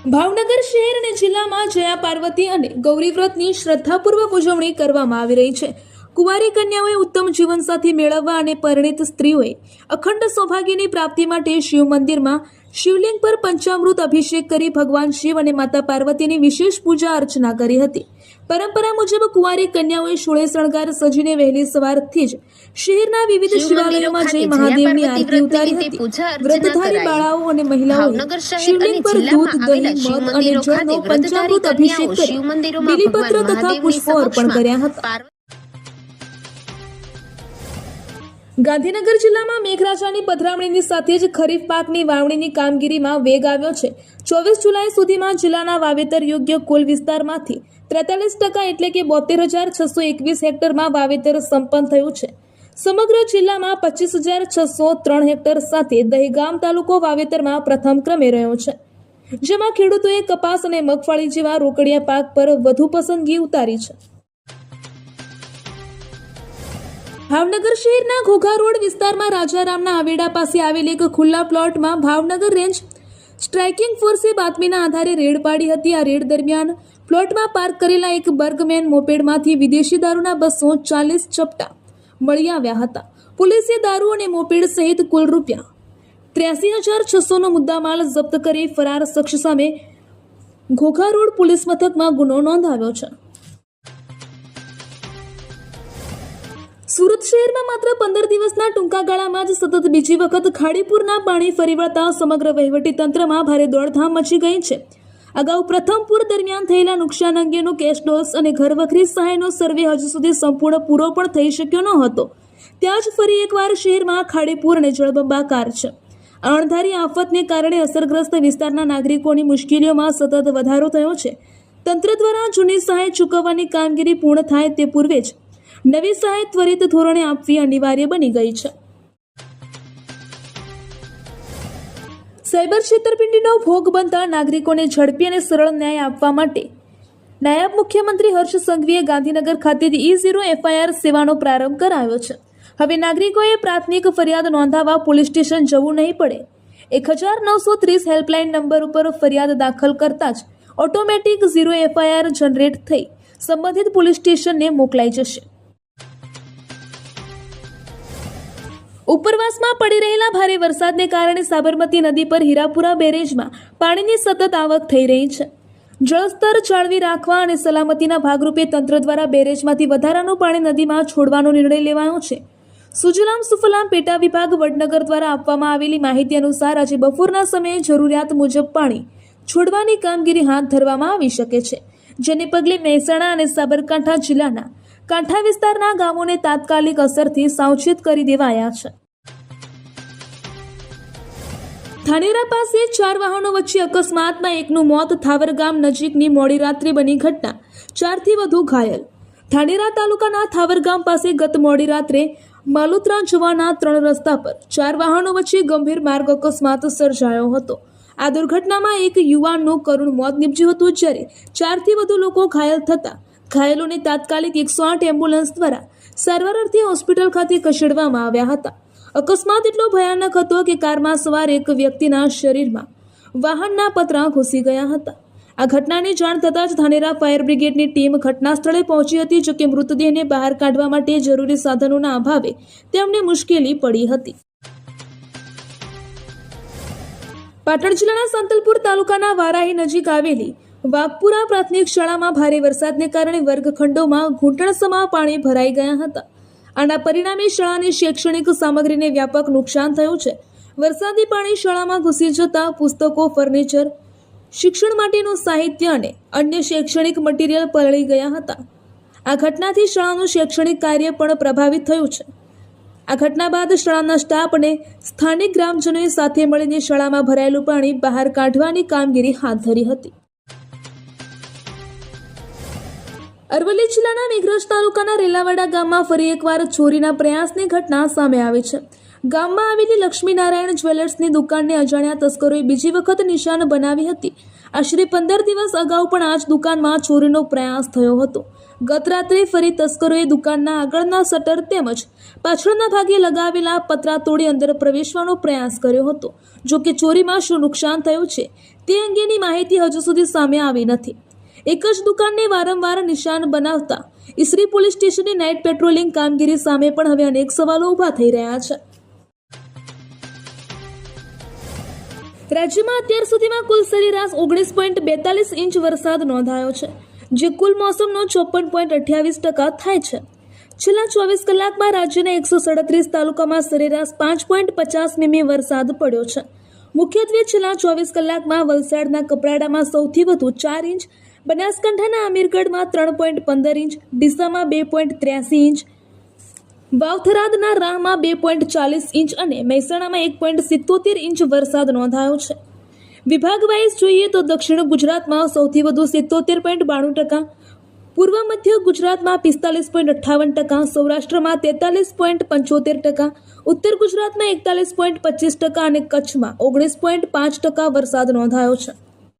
ભાવનગર શહેર અને જિલ્લામાં જયા પાર્વતી અને ગૌરી વ્રતની શ્રદ્ધાપૂર્વક ઉજવણી કરવામાં આવી રહી છે. કુંવારી કન્યાઓએ ઉત્તમ જીવનસાથી મેળવવા અને પરિણીત સ્ત્રીઓએ અખંડ સૌભાગ્યની પ્રાપ્તિ માટે શિવ મંદિરમાં શિવલિંગ પર પંચામૃત અભિષેક કરી ભગવાન શિવ અને માતા પાર્વતીની વિશેષ પૂજા અર્ચના કરી હતી. પરંપરા મુજબ કુંવારી કન્યાઓએ શોળે શણગાર સજીને વહેલી સવારથી જ શહેરના વિવિધ શિવાલયોમાં જઈ મહાદેવની આરતી ઉતારી હતી. વ્રતધારી બાળાઓ અને મહિલાઓએ શિવલિંગ પર દૂધ, દહીં, મધ અને જળનો પંચામૃત અભિષેક કરી બીલીપત્ર તથા પુષ્પો અર્પણ કર્યા હતા. ગાંધીનગર જિલ્લામાં મેઘરાજાની પધરામણીની સાથે જ ખરીફ પાકની વાવણીની કામગીરીમાં વેગ આવ્યો છે. 24 જુલાઈ સુધીમાં જિલ્લાના વાવેતર યોગ્ય કુલ વિસ્તારમાંથી 43% એટલે કે 72,621 હેક્ટરમાં વાવેતર સંપન્ન થયું છે. સમગ્ર જિલ્લામાં 25,603 હેક્ટર સાથે દહેગામ તાલુકો વાવેતરમાં પ્રથમ ક્રમે રહ્યો છે, જેમાં ખેડૂતોએ કપાસ અને મગફળી જેવા રોકડિયા પાક પર વધુ પસંદગી ઉતારી છે. ભાવનગર શહેરના ઘોઘા રોડ વિસ્તારમાં રાજારામના આવેડા પાસે આવેલ એક ખુલ્લા પ્લોટમાં ભાવનગર રેન્જ સ્ટ્રાઇકિંગ ફોર્સે બાતમીના આધારે રેડ પાડી હતી. આ રેડ દરમિયાન પ્લોટમાં પાર્ક કરેલા એક બર્ગમેન મોપેડમાંથી વિદેશી દારૂના 240 ચપટા મળી આવ્યા હતા. પોલીસે દારૂ અને મોપેડ સહિત કુલ ₹83,600નો મુદ્દામાલ જપ્ત કરી ફરાર શખ્સ સામે ઘોઘા રોડ પોલીસ મથકમાં ગુનો નોંધાવ્યો છે. સુરત શહેરમાં માત્ર 15 દિવસના ટૂંકા ગાળામાં જ સતત બીજી વખત ખાડીપુરના પાણી ફરી વળતા સમગ્ર વહીવટીતંત્રમાં ભારે દોડધામ મચી ગઈ છે. અગાઉ પ્રથમ પૂર દરમિયાન થયેલા નુકસાન અંગેનો કેશ ડોસ અને ઘરવખરી સહાયનો સર્વે હજુ સુધી સંપૂર્ણ પૂરો પણ થઈ શક્યો ન હતો. ત્યાં જ ફરી એકવાર શહેરમાં ખાડીપુર અને જળબંબાકાર છે. અણધારી આફતને કારણે અસરગ્રસ્ત વિસ્તારના નાગરિકોની મુશ્કેલીઓમાં સતત વધારો થયો છે. તંત્ર દ્વારા જૂની સહાય ચૂકવવાની કામગીરી પૂર્ણ થાય તે પૂર્વે જ નવી સહાય ત્વરિત ધોરણે આપવી અનિવાર્ય બની ગઈ છે. સાયબર છેતરપિંડીનો ભોગ બનતા નાગરિકોને ઝડપી અને સરળ ન્યાય આપવા માટે નાયબ મુખ્યમંત્રી હર્ષ સંઘવીએ ગાંધીનગર ખાતેથી E0 FIR સેવાનો પ્રારંભ કરાવ્યો છે. હવે નાગરિકોએ પ્રાથમિક ફરિયાદ નોંધાવવા પોલીસ સ્ટેશન જવું નહીં પડે. 1930 હેલ્પલાઇન નંબર ઉપર ફરિયાદ દાખલ કરતા જ ઓટોમેટિક 0 FIR જનરેટ થઈ સંબંધિત પોલીસ સ્ટેશનને મોકલાઈ જશે. ઉપરવાસમાં પડી રહેલા ભારે વરસાદને કારણે સાબરમતી નદી પર હીરાપુરા બેરેજમાં પાણીની સતત આવક થઈ રહી છે. જળસ્તર જાળવી રાખવા અને સલામતીના ભાગરૂપે તંત્ર દ્વારા બેરેજમાંથી વધારાનું પાણી નદીમાં છોડવાનો નિર્ણય લેવાયો છે. સુજલામ સુફલામ પેટા વિભાગ વડનગર દ્વારા આપવામાં આવેલી માહિતી અનુસાર આજે બપોરના સમયે જરૂરિયાત મુજબ પાણી છોડવાની કામગીરી હાથ ધરવામાં આવી શકે છે, જેને પગલે મહેસાણા અને સાબરકાંઠા જિલ્લાના કાંઠા વિસ્તારના ગામોને તાત્કાલિક અસરથી સાવચેત કરી દેવાયા છે. ધાનેરા પાસે 4 વાહનો વચ્ચે અકસ્માતમાં એકનું મોત, થાવર ગામ નજીકની મોડી રાત્રે બની ઘટના, 4થી વધુ ઘાયલ. ધાનેરા તાલુકાના થાવર ગામ પાસે ગત મોડી રાત્રે માલુત્રા જવાના 3 રસ્તા પર 4 વાહનો વચ્ચે ગંભીર માર્ગ અકસ્માત સર્જાયો હતો. આ દુર્ઘટનામાં એક યુવાનનું કરુણ મોત નીપજ્યું હતું, જ્યારે 4થી વધુ લોકો ઘાયલ થતા ઘાયલોને તાત્કાલિક 108 એમ્બ્યુલન્સ દ્વારા સારવાર અર્થે હોસ્પિટલ ખાતે ખસેડવામાં આવ્યા હતા. અકસ્માત એટલો ભયાનક હતો કે કારમાં સવાર એક વ્યક્તિના શરીરમાં વાહનના પતરા ઘૂસી ગયા હતા. આ ઘટનાની જાણ થતાં જ ધાનેરા ફાયર બ્રિગેડની ટીમ ઘટના સ્થળે પહોંચી હતી. જોકે મૃતદેહને બહાર કાઢવા માટે જરૂરી સાધનોના અભાવે તેમને મુશ્કેલી પડી હતી. પાટણ જિલ્લાના સંતલપુર તાલુકાના વારાહી નજીક આવેલી વાઘપુરા પ્રાથમિક શાળામાં ભારે વરસાદને કારણે વર્ગખંડોમાં ઘૂંટણસમા પાણી ભરાઈ ગયા હતા. આના પરિણામે શાળાની શૈક્ષણિક સામગ્રીને વ્યાપક નુકસાન થયું છે. વરસાદી પાણી શાળામાં ઘૂસી જતા પુસ્તકો, ફર્નિચર, શિક્ષણ માટેનું સાહિત્ય અને અન્ય શૈક્ષણિક મટીરીયલ પલળી ગયા હતા. આ ઘટનાથી શાળાનું શૈક્ષણિક કાર્ય પણ પ્રભાવિત થયું છે. આ ઘટના બાદ શાળાના સ્ટાફ અને સ્થાનિક ગ્રામજનોએ સાથે મળીને શાળામાં ભરાયેલું પાણી બહાર કાઢવાની કામગીરી હાથ ધરી હતી. અરવલ્લી જિલ્લાના મેઘરજ તાલુકાના રેલાવાડા ગામમાં ફરી એકવાર ચોરીના પ્રયાસની ઘટના સામે આવી છે. ગામમાં આવેલી લક્ષ્મીનારાયણ જ્વેલર્સની દુકાનને અજાણ્યા તસ્કરોએ બીજી વખત નિશાન બનાવી હતી. આશરે 15 દિવસ અગાઉ પણ આ જ દુકાનમાં ચોરીનો પ્રયાસ થયો હતો. ગત રાત્રે ફરી તસ્કરોએ દુકાનના આગળના શટર તેમજ પાછળના ભાગે લગાવેલા પતરા તોડી અંદર પ્રવેશવાનો પ્રયાસ કર્યો હતો. જો કે ચોરીમાં શું નુકસાન થયું છે તે અંગેની માહિતી હજુ સુધી સામે આવી નથી. એક જ દુકાનને વારંવાર નિશાન બનાવતા ઈસરી પોલીસ સ્ટેશનની નાઇટ પેટ્રોલિંગ કામગીરી સામે પણ હવે અનેક સવાલો ઊભા થઈ રહ્યા છે. રાજ્યમાં અત્યાર સુધીમાં કુલ સરેરાશ 19.42 ઇંચ વરસાદ નોંધાયો છે, જે કુલ મોસમનો 54.28% થાય છે. છેલ્લા 24 કલાકમાં રાજ્યના 137 તાલુકામાં સરેરાશ 5.50 મીમી વરસાદ પડ્યો છે. મુખ્યત્વે છેલ્લા 24 કલાકમાં વલસાડના કપરાડામાં સૌથી વધુ 4 ઇંચ, બનાસકાંઠાના અમીરગઢમાં 3.15 ઇંચ, ડીસામાં 2.83 ઇંચ, વાવથરાદના રાહમાં 2.40 ઇંચ અને મહેસાણામાં 1.77 ઇંચ વરસાદ નોંધાયો છે. વિભાગ વાઇઝ જોઈએ તો દક્ષિણ ગુજરાતમાં સૌથી વધુ 77.92%, પૂર્વ મધ્ય ગુજરાતમાં 45.58%, સૌરાષ્ટ્રમાં 43.75%, ઉત્તર ગુજરાતમાં 41.25% અને કચ્છમાં 19.5% વરસાદ નોંધાયો છે.